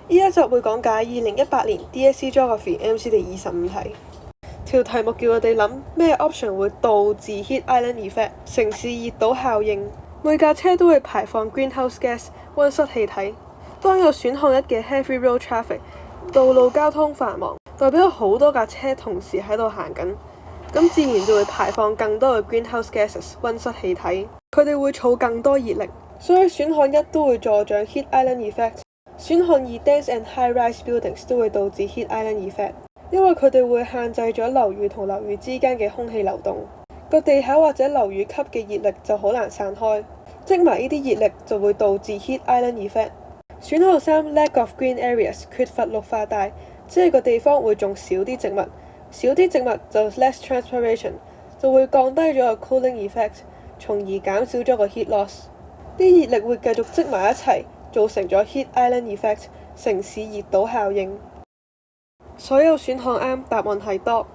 呢一集會講解2018年 DSE Geography MC 第25題。條題目叫我哋諗咩 option 會導致 Heat Island Effect 城市熱島效應。每架車都會排放 greenhouse gas 溫室氣體。當有選項1嘅 heavy road traffic 道路交通繁忙，代表好多架車同時喺度行緊，咁自然就會排放更多嘅 greenhouse gases 溫室氣體，佢哋會儲更多熱力，所以選項1都會助長 Heat Island Effect。選項2 dense and high-rise buildings 都會導致 Heat Island Effect，因為佢哋會限制咗樓宇同樓宇之間嘅空氣流動，個地下或者樓宇級嘅熱力就好難散開，積埋呢啲熱力就會導致 Heat Island Effect。選項3 lack of green areas 缺乏綠化帶，即係個地方會種少啲植物，少啲植物就 less transpiration， 就會降低咗個 cooling effect， 從而減少咗個 heat loss。啲熱力會繼續積埋一齊，造成咗 Heat Island Effect 城市熱島效應。所有選項啱，答案係 dog。